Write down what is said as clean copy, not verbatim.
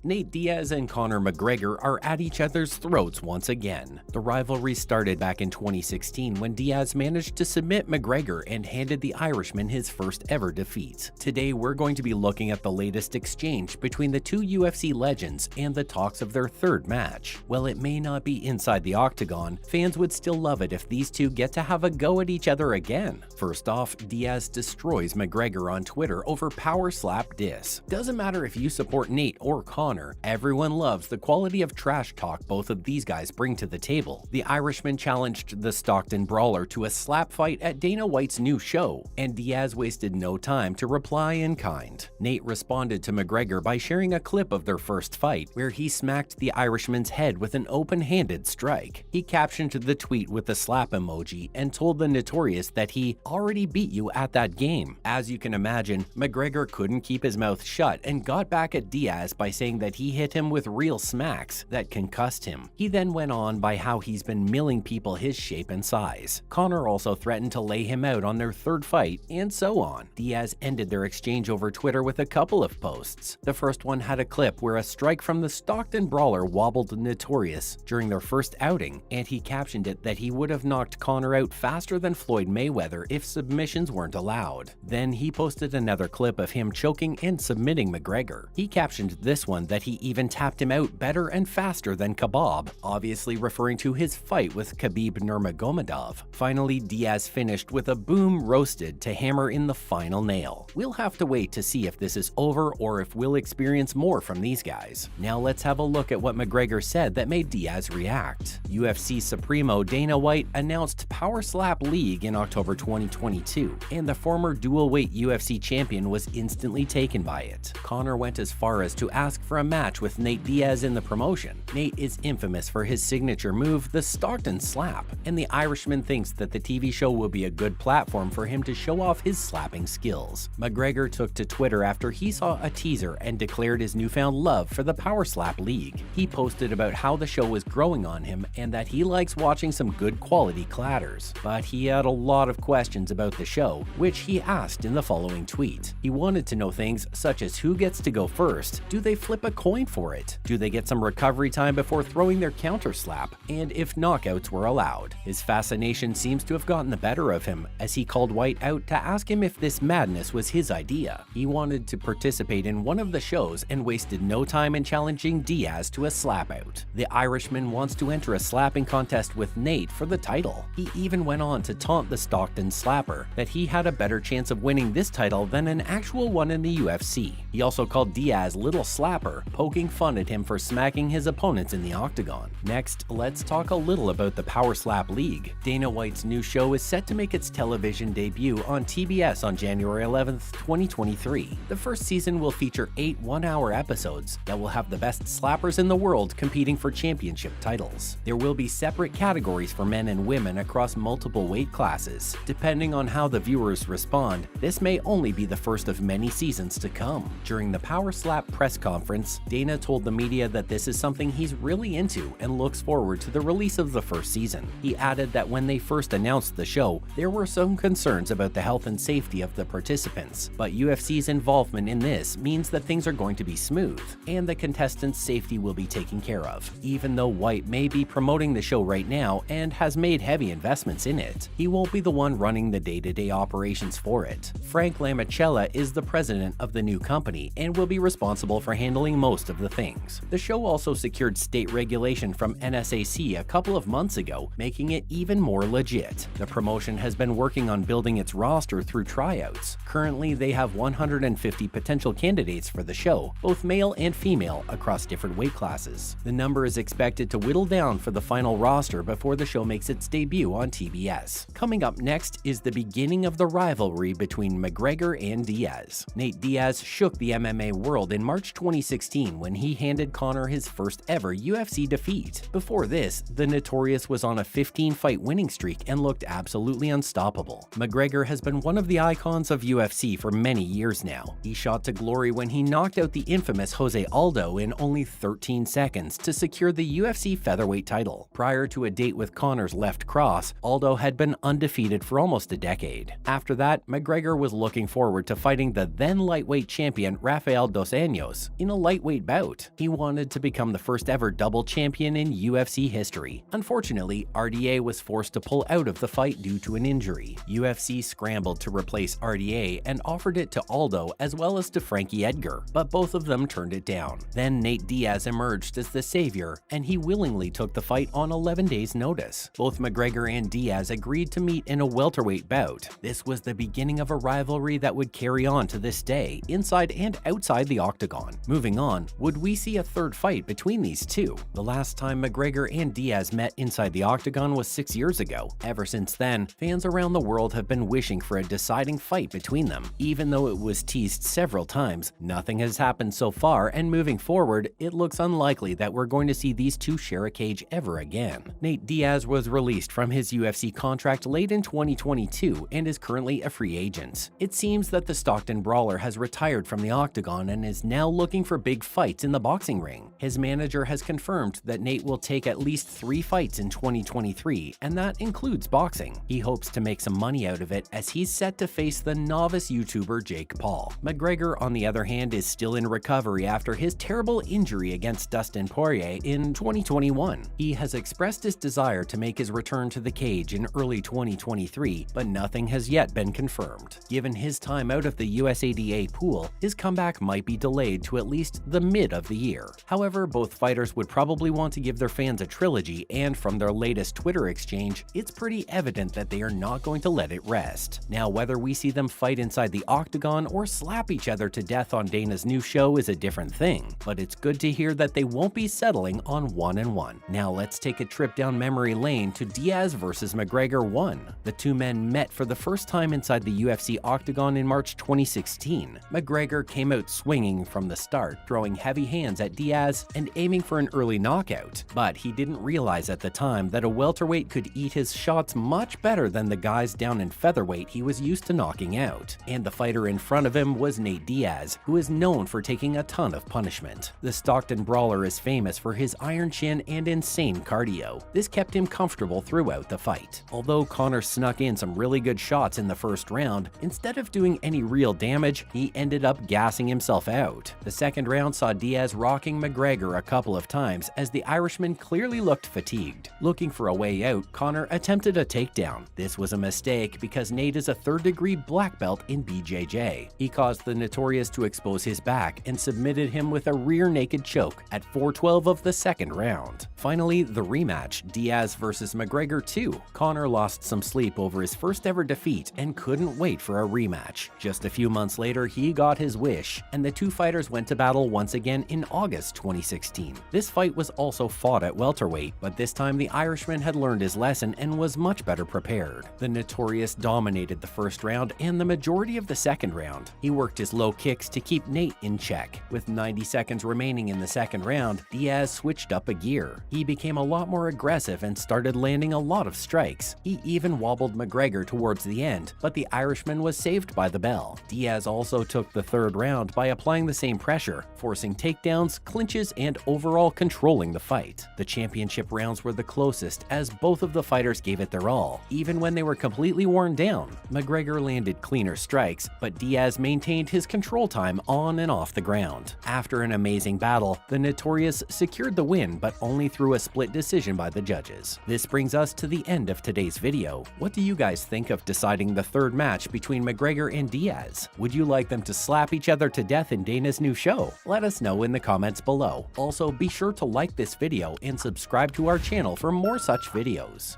Nate Diaz and Conor McGregor are at each other's throats once again. The rivalry started back in 2016 when Diaz managed to submit McGregor and handed the Irishman his first ever defeat. Today we're going to be looking at the latest exchange between the two UFC legends and the talks of their third match. While it may not be inside the octagon, fans would still love it if these two get to have a go at each other again. First off, Diaz destroys McGregor on Twitter over power slap diss. Doesn't matter if you support Nate or Conor, everyone loves the quality of trash talk both of these guys bring to the table. The Irishman challenged the Stockton brawler to a slap fight at Dana White's new show, and Diaz wasted no time to reply in kind. Nate responded to McGregor by sharing a clip of their first fight, where he smacked the Irishman's head with an open-handed strike. He captioned the tweet with the slap emoji and told the Notorious that he already beat you at that game. As you can imagine, McGregor couldn't keep his mouth shut and got back at Diaz by saying that he hit him with real smacks that concussed him. He then went on by how he's been milling people his shape and size. Conor also threatened to lay him out on their third fight, and so on. Diaz ended their exchange over Twitter with a couple of posts. The first one had a clip where a strike from the Stockton brawler wobbled Notorious during their first outing, and he captioned it that he would have knocked Conor out faster than Floyd Mayweather if submissions weren't allowed. Then he posted another clip of him choking and submitting McGregor. He captioned this one that he even tapped him out better and faster than Kebab, obviously referring to his fight with Khabib Nurmagomedov. Finally, Diaz finished with a boom roasted to hammer in the final nail. We'll have to wait to see if this is over or if we'll experience more from these guys. Now let's have a look at what McGregor said that made Diaz react. UFC Supremo Dana White announced Power Slap League in October 2022, and the former dual-weight UFC champion was instantly taken by it. Conor went as far as to ask for a match with Nate Diaz in the promotion. Nate is infamous for his signature move, the Stockton Slap, and the Irishman thinks that the TV show will be a good platform for him to show off his slapping skills. McGregor took to Twitter after he saw a teaser and declared his newfound love for the Power Slap League. He posted about how the show was growing on him and that he likes watching some good quality clatters. But he had a lot of questions about the show, which he asked in the following tweet. He wanted to know things such as who gets to go first, do they flip a coin for it, do they get some recovery time before throwing their counter slap, and if knockouts were allowed. His fascination seems to have gotten the better of him, as he called White out to ask him if this madness was his idea. He wanted to participate in one of the shows and wasted no time in challenging Diaz to a slap out. The Irishman wants to enter a slapping contest with Nate for the title. He even went on to taunt the Stockton slapper that he had a better chance of winning this title than an actual one in the UFC. He also called Diaz Little Slapper, poking fun at him for smacking his opponents in the octagon. Next, let's talk a little about the Power Slap League. Dana White's new show is set to make its television debut on TBS on January 11th, 2023. The first season will feature 8 one-hour episodes that will have the best slappers in the world competing for championship titles. There will be separate categories for men and women across multiple weight classes. Depending on how the viewers respond, this may only be the first of many seasons to come. During the Power Slap press conference, Dana told the media that this is something he's really into and looks forward to the release of the first season. He added that when they first announced the show, there were some concerns about the health and safety of the participants, but UFC's involvement in this means that things are going to be smooth, and the contestants' safety will be taken care of. Even though White may be promoting the show right now and has made heavy investments in it, he won't be the one running the day-to-day operations for it. Frank Lamicella is the president of the new company and will be responsible for handling most of the things. The show also secured state regulation from NSAC a couple of months ago, making it even more legit. The promotion has been working on building its roster through tryouts. Currently, they have 150 potential candidates for the show, both male and female, across different weight classes. The number is expected to whittle down for the final roster before the show makes its debut on TBS. Coming up next is the beginning of the rivalry between McGregor and Diaz. Nate Diaz shook the MMA world in March 2016 when he handed Conor his first ever UFC defeat. Before this, the Notorious was on a 15-fight winning streak and looked absolutely unstoppable. McGregor has been one of the icons of UFC for many years now. He shot to glory when he knocked out the infamous Jose Aldo in only 13 seconds to secure the UFC featherweight title. Prior to a date with Conor's left cross, Aldo had been undefeated for almost a decade. After that, McGregor was looking forward to fighting the then lightweight champion Rafael dos Anjos in a lightweight bout. He wanted to become the first ever double champion in UFC history. Unfortunately, RDA was forced to pull out of the fight due to an injury. UFC scrambled to replace RDA and offered it to Aldo as well as to Frankie Edgar, but both of them turned it down. Then Nate Diaz emerged as the savior, and he willingly took the fight on 11 days' notice. Both McGregor and Diaz agreed to meet in a welterweight bout. This was the beginning of a rivalry that would carry on to this day, inside and outside the octagon. Moving on, would we see a third fight between these two? The last time McGregor and Diaz met inside the octagon was 6 years ago. Ever since then, fans around the world have been wishing for a deciding fight between them. Even though it was teased several times, nothing has happened so far, and moving forward, it looks unlikely that we're going to see these two share a cage ever again. Nate Diaz was released from his UFC contract late in 2022 and is currently a free agent. It seems that the Stockton Brawler has retired from the octagon and is now looking for big fights in the boxing ring. His manager has confirmed that Nate will take at least 3 fights in 2023, and that includes boxing. He hopes to make some money out of it as he's set to face the novice YouTuber Jake Paul. McGregor, on the other hand, is still in recovery after his terrible injury against Dustin Poirier in 2021. He has expressed his desire to make his return to the cage in early 2023, but nothing has yet been confirmed. Given his time out of the USADA pool, his comeback might be delayed to at least the mid of the year. However, both fighters would probably want to give their fans a trilogy, and from their latest Twitter exchange, it's pretty evident that they are not going to let it rest. Now, whether we see them fight inside the octagon or slap each other to death on Dana's new show is a different thing, but it's good to hear that they won't be settling on 1-1. Now let's take a trip down memory lane to Diaz vs. McGregor 1. The two men met for the first time inside the UFC octagon in March 2016. McGregor came out swinging from the start, throwing heavy hands at Diaz and aiming for an early knockout, but he didn't realize at the time that a welterweight could eat his shots much better than the guys down in featherweight he was used to knocking out. And the fighter in front of him was Nate Diaz, who is known for taking a ton of punishment. The Stockton Brawler is famous for his iron chin and insane cardio. This kept him comfortable throughout the fight. Although Conor snuck in some really good shots in the first round, instead of doing any real damage, he ended up gassing himself out. The second round saw Diaz rocking McGregor a couple of times as the Irishman clearly looked fatigued. Looking for a way out, Conor attempted a takedown. This was a mistake because Nate is a third-degree black belt in BJJ. He caused the Notorious to expose his back and submitted him with a rear naked choke at 4:12 of the second round. Finally, the rematch, Diaz vs. McGregor 2. Conor lost some sleep over his first ever defeat and couldn't wait for a rematch. Just a few months later, he got his wish, and the two fighters went to battle once again in August 2016. This fight was also fought at welterweight, but this time the Irishman had learned his lesson and was much better prepared. The Notorious dominated the first round and the majority of the second round. He worked his low kicks to keep Nate in check. With 90 seconds remaining in the second round, Diaz switched up a gear. He became a lot more aggressive and started landing a lot of strikes. He even wobbled McGregor towards the end, but the Irishman was saved by the bell. Diaz also took the third round by applying the same pressure, forcing takedowns, clinches, and overall controlling the fight. The championship rounds were the closest as both of the fighters gave it their all, even when they were completely worn down. McGregor landed cleaner strikes, but Diaz maintained his control time on and off the ground. After an amazing battle, the Notorious secured the win, but only through a split decision by the judges. This brings us to the end of today's video. What do you guys think of deciding the third match between McGregor and Diaz? Would you like them to slap each other to death in Dana's new show? Let us know in the comments below. Also, be sure to like this video and subscribe to our channel for more such videos.